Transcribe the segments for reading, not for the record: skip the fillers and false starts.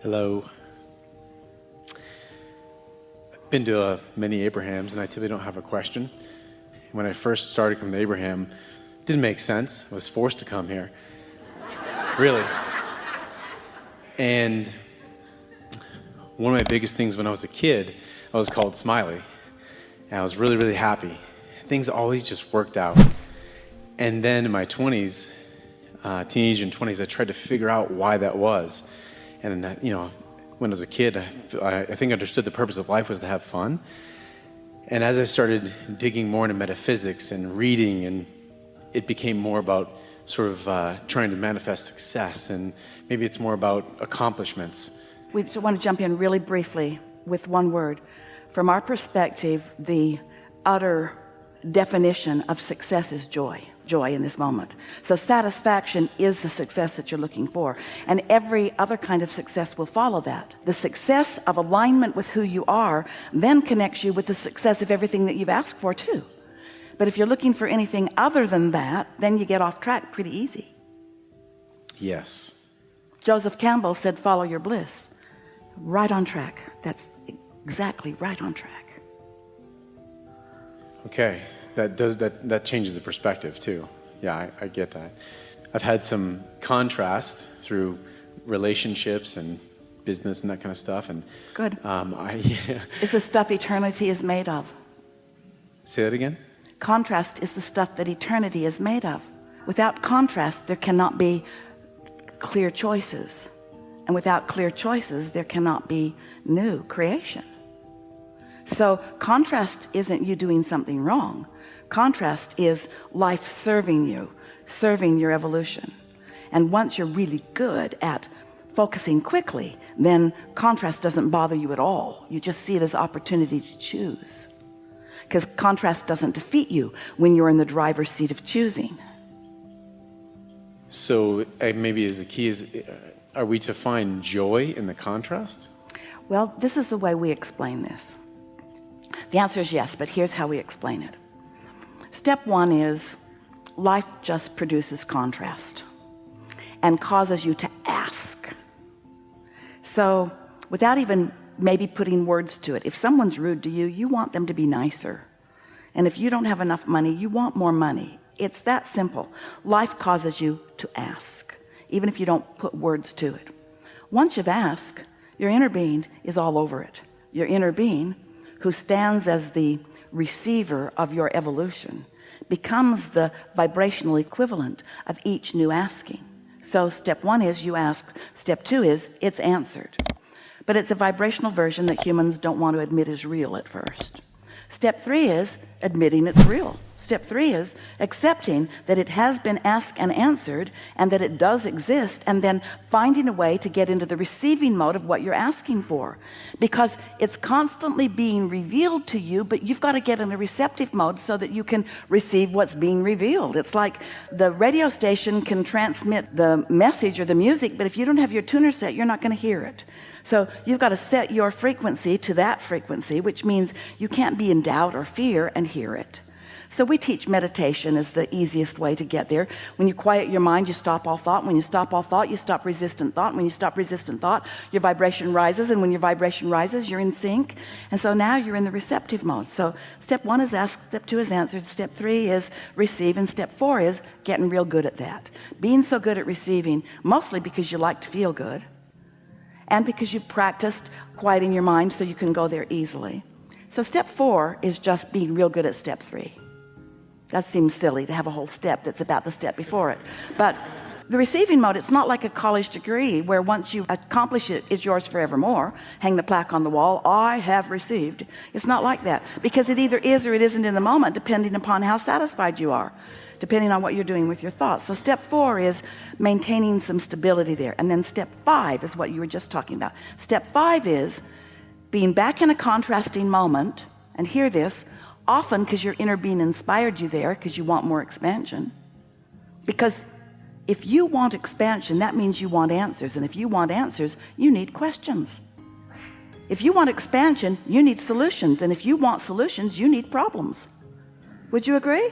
Hello. I've been to many Abrahams, and I typically don't have a question. When I first started coming to Abraham, it didn't make sense. I was forced to come here. Really. And one of my biggest things when I was a kid, I was called Smiley. And I was really, really happy. Things always just worked out. And then in my 20s, teenage and 20s, I tried to figure out why that was. And, when I was a kid, I think I understood the purpose of life was to have fun. And as I started digging more into metaphysics and reading, and it became more about sort of trying to manifest success, and maybe it's more about accomplishments. We just want to jump in really briefly with one word. From our perspective, the utter definition of success is joy in this moment. So satisfaction is the success that you're looking for, and every other kind of success will follow that. The success of alignment with who you are then connects you with the success of everything that you've asked for too. But if you're looking for anything other than that, then you get off track pretty easy. Yes. Joseph Campbell said, follow your bliss. Right on track. That's exactly right on track. Okay. That changes the perspective too. Yeah, I get that. I've had some contrast through relationships and business and that kind of stuff. And good. It's the stuff eternity is made of. Say that again? Contrast is the stuff that eternity is made of. Without contrast, there cannot be clear choices. And without clear choices, there cannot be new creation. So contrast isn't you doing something wrong. Contrast is life serving you, serving your evolution. And once you're really good at focusing quickly, then contrast doesn't bother you at all. You just see it as opportunity to choose, because contrast doesn't defeat you when you're in the driver's seat of choosing. So maybe as the key is, are we to find joy in the contrast? Well, this is the way we explain this. The answer is yes, but here's how we explain it. Step one is life just produces contrast and causes you to ask. So without even maybe putting words to it, if someone's rude to you, you want them to be nicer. And if you don't have enough money, you want more money. It's that simple. Life causes you to ask, even if you don't put words to it. Once you've asked, your inner being is all over it. Your inner being, who stands as the receiver of your evolution, becomes the vibrational equivalent of each new asking. So step one is you ask. Step two is it's answered. But it's a vibrational version that humans don't want to admit is real at first. Step three is admitting it's real. Step three is accepting that it has been asked and answered, and that it does exist, and then finding a way to get into the receiving mode of what you're asking for, because it's constantly being revealed to you, but you've got to get in a receptive mode so that you can receive what's being revealed. It's like the radio station can transmit the message or the music, but if you don't have your tuner set, you're not going to hear it. So you've got to set your frequency to that frequency, which means you can't be in doubt or fear and hear it. So we teach meditation as the easiest way to get there. When you quiet your mind, you stop all thought. When you stop all thought, you stop resistant thought. When you stop resistant thought, your vibration rises, and when your vibration rises, you're in sync. And so now you're in the receptive mode. So step one is ask, step two is answered, step three is receive, and step four is getting real good at that. Being so good at receiving, mostly because you like to feel good, and because you've practiced quieting your mind so you can go there easily. So step four is just being real good at step three. That seems silly to have a whole step that's about the step before it. But the receiving mode, it's not like a college degree where once you accomplish it, it's yours forevermore. Hang the plaque on the wall, I have received. It's not like that, because it either is or it isn't in the moment, depending upon how satisfied you are, depending on what you're doing with your thoughts. So step four is maintaining some stability there. And then step five is what you were just talking about. Step five is being back in a contrasting moment, and hear this, often because your inner being inspired you there because you want more expansion. Because if you want expansion, that means you want answers, and if you want answers, you need questions. If you want expansion, you need solutions, and if you want solutions, you need problems. Would you agree?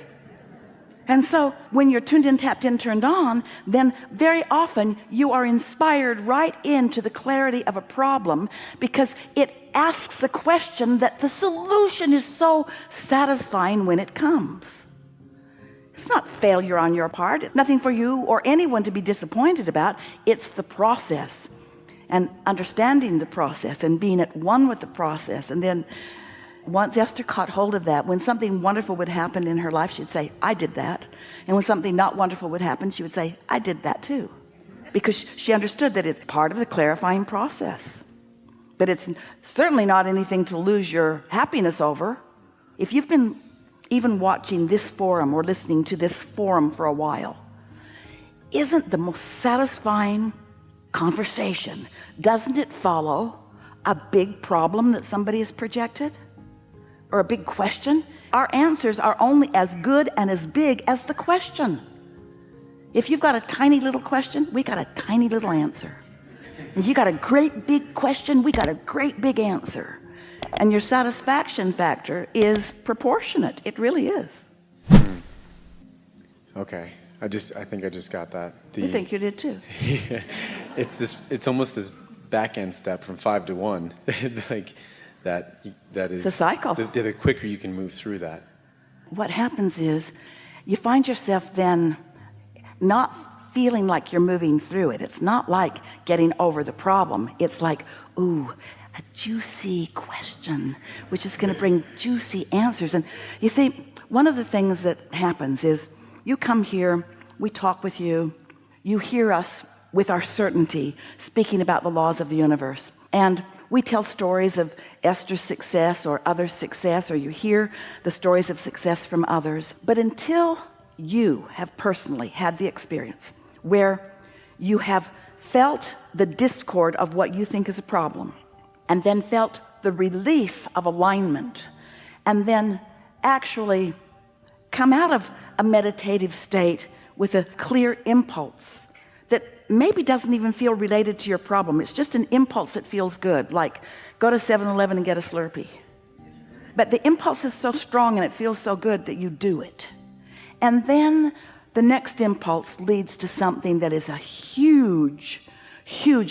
And so when you're tuned in, tapped in, turned on, then very often you are inspired right into the clarity of a problem, because it asks a question that the solution is so satisfying when it comes. It's not failure on your part. It's nothing for you or anyone to be disappointed about. It's the process, and understanding the process and being at one with the process. And then once Esther caught hold of that, when something wonderful would happen in her life, she'd say, I did that. And when something not wonderful would happen, she would say, I did that too. Because she understood that it's part of the clarifying process. But it's certainly not anything to lose your happiness over. If you've been even watching this forum or listening to this forum for a while, isn't the most satisfying conversation, doesn't it follow a big problem that somebody has projected? Or a big question? Our answers are only as good and as big as the question. If you've got a tiny little question, we got a tiny little answer. If you got a great big question, we got a great big answer. And your satisfaction factor is proportionate. It really is. Okay. I think I just got that. I think you did too. Yeah. It's almost this back end step from 5 to 1. Like that is it's a cycle. The quicker you can move through that. What happens is you find yourself then not feeling like you're moving through it. It's not like getting over the problem. It's like, ooh, a juicy question, which is going to bring juicy answers. And you see, one of the things that happens is you come here, we talk with you, you hear us with our certainty speaking about the laws of the universe. And we tell stories of Esther's success or others' success, or you hear the stories of success from others. But until you have personally had the experience where you have felt the discord of what you think is a problem, and then felt the relief of alignment, and then actually come out of a meditative state with a clear impulse that maybe doesn't even feel related to your problem. It's just an impulse that feels good, like go to 7-Eleven and get a Slurpee. But the impulse is so strong and it feels so good that you do it. And then the next impulse leads to something that is a huge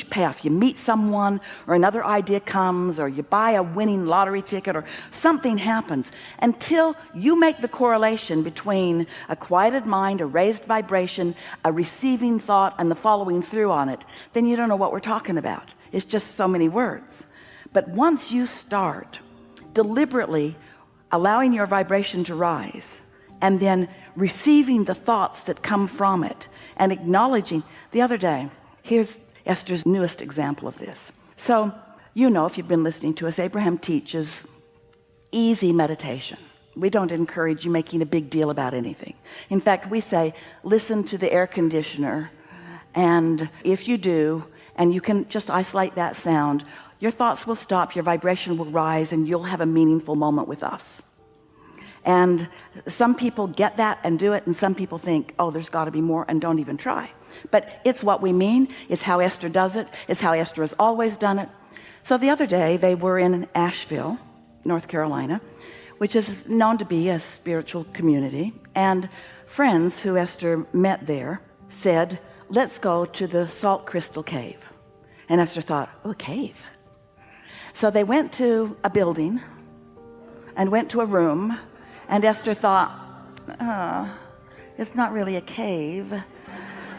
payoff. You meet someone, or another idea comes, or you buy a winning lottery ticket, or something happens. Until you make the correlation between a quieted mind, a raised vibration, a receiving thought, and the following through on it, then you don't know what we're talking about. It's just so many words. But once you start deliberately allowing your vibration to rise, and then receiving the thoughts that come from it, and acknowledging. The other day, here's Esther's newest example of this. So, you know, if you've been listening to us, Abraham teaches easy meditation. We don't encourage you making a big deal about anything. In fact, we say, listen to the air conditioner, and if you do, and you can just isolate that sound, your thoughts will stop, your vibration will rise, and you'll have a meaningful moment with us. And some people get that and do it, and some people think, oh, there's got to be more, and don't even try. But it's what we mean. It's how Esther does it. It's how Esther has always done it. So the other day they were in Asheville, North Carolina, which is known to be a spiritual community, and friends who Esther met there said, let's go to the Salt Crystal Cave. And Esther thought, oh, a cave. So they went to a building and went to a room, and Esther thought, it's not really a cave,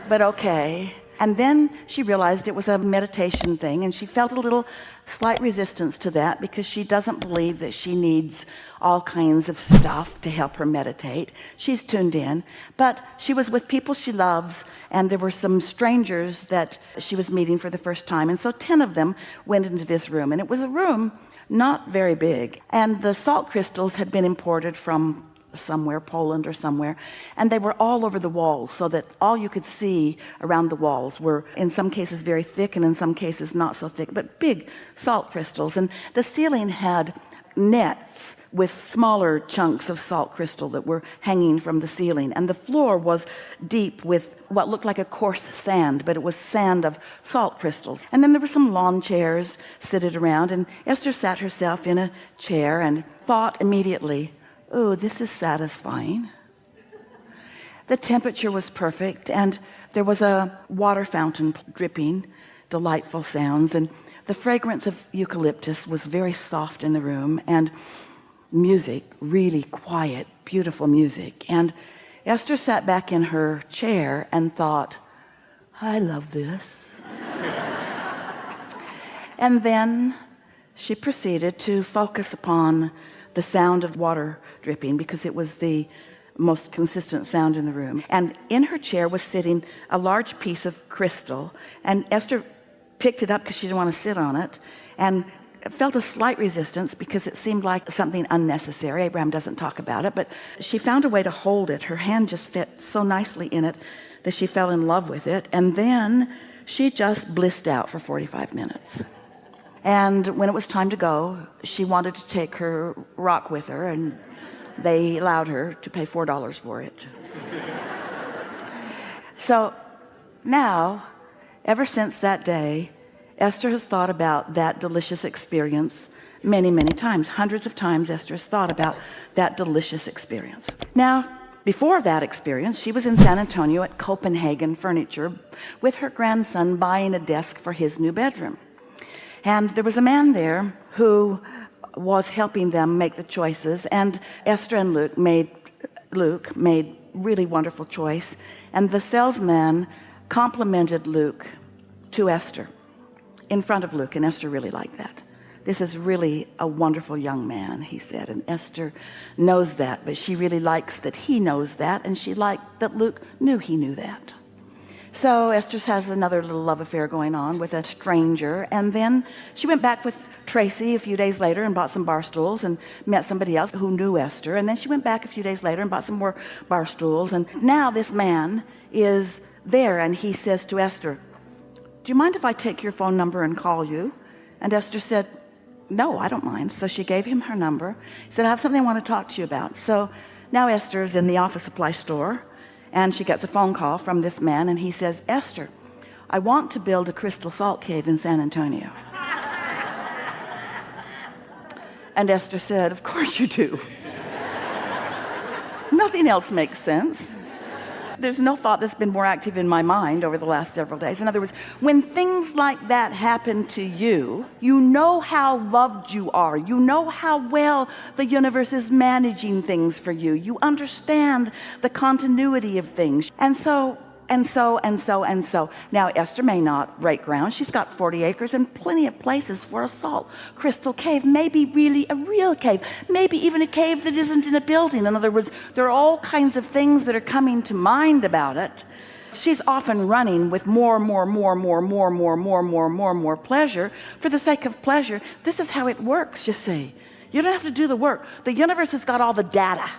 but okay. And then she realized it was a meditation thing, and she felt a little slight resistance to that, because she doesn't believe that she needs all kinds of stuff to help her meditate. She's tuned in, but she was with people she loves, and there were some strangers that she was meeting for the first time. And so 10 of them went into this room, and it was a room not very big, and the salt crystals had been imported from somewhere, Poland or somewhere, and they were all over the walls, so that all you could see around the walls were in some cases very thick, and in some cases not so thick, but big salt crystals. And the ceiling had nets with smaller chunks of salt crystal that were hanging from the ceiling, and the floor was deep with what looked like a coarse sand, but it was sand of salt crystals. And then there were some lawn chairs seated around, and Esther sat herself in a chair and thought immediately, oh, this is satisfying. The temperature was perfect, and there was a water fountain dripping, delightful sounds, and the fragrance of eucalyptus was very soft in the room, and music, really quiet, beautiful music. And Esther sat back in her chair and thought, I love this. And then she proceeded to focus upon the sound of water dripping, because it was the most consistent sound in the room. And in her chair was sitting a large piece of crystal, and Esther picked it up because she didn't want to sit on it, and felt a slight resistance because it seemed like something unnecessary. Abraham doesn't talk about it, but she found a way to hold it. Her hand just fit so nicely in it that she fell in love with it, and then she just blissed out for 45 minutes. And when it was time to go, she wanted to take her rock with her, and they allowed her to pay $4 for it. So now, ever since that day, Esther has thought about that delicious experience many, many times. Hundreds of times Esther has thought about that delicious experience. Now, before that experience, she was in San Antonio at Copenhagen Furniture with her grandson buying a desk for his new bedroom. And there was a man there who was helping them make the choices, and Esther and Luke made really wonderful choice, and the salesman complimented Luke to Esther in front of Luke, and Esther really liked that. This is really a wonderful young man, he said, and Esther knows that, but she really likes that he knows that, and she liked that Luke knew he knew that. So Esther has another little love affair going on with a stranger, and then she went back with Tracy a few days later and bought some bar stools and met somebody else who knew Esther, and then she went back a few days later and bought some more bar stools, and now this man is there, and he says to Esther, do you mind if I take your phone number and call you? And Esther said, no, I don't mind. So she gave him her number. He said, I have something I want to talk to you about. So now Esther is in the office supply store, and she gets a phone call from this man, and he says, Esther, I want to build a crystal salt cave in San Antonio. And Esther said, of course you do. Nothing else makes sense. There's no thought that's been more active in my mind over the last several days. In other words, when things like that happen to you, you know how loved you are. You know how well the universe is managing things for you. You understand the continuity of things. And so. Now, Esther may not break ground. She's got 40 acres and plenty of places for a salt crystal cave, maybe really a real cave, maybe even a cave that isn't in a building. In other words, there are all kinds of things that are coming to mind about it. She's often running with more pleasure for the sake of pleasure. This is how it works, you see. You don't have to do the work. The universe has got all the data.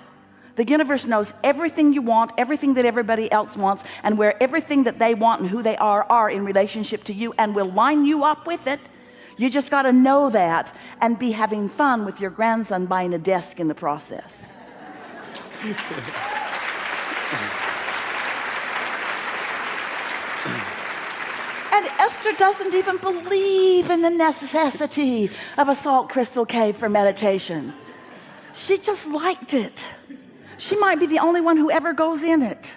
The universe knows everything you want, everything that everybody else wants, and where everything that they want and who they are in relationship to you, and will line you up with it. You just got to know that and be having fun with your grandson buying a desk in the process. And Esther doesn't even believe in the necessity of a salt crystal cave for meditation. She just liked it. She might be the only one who ever goes in it.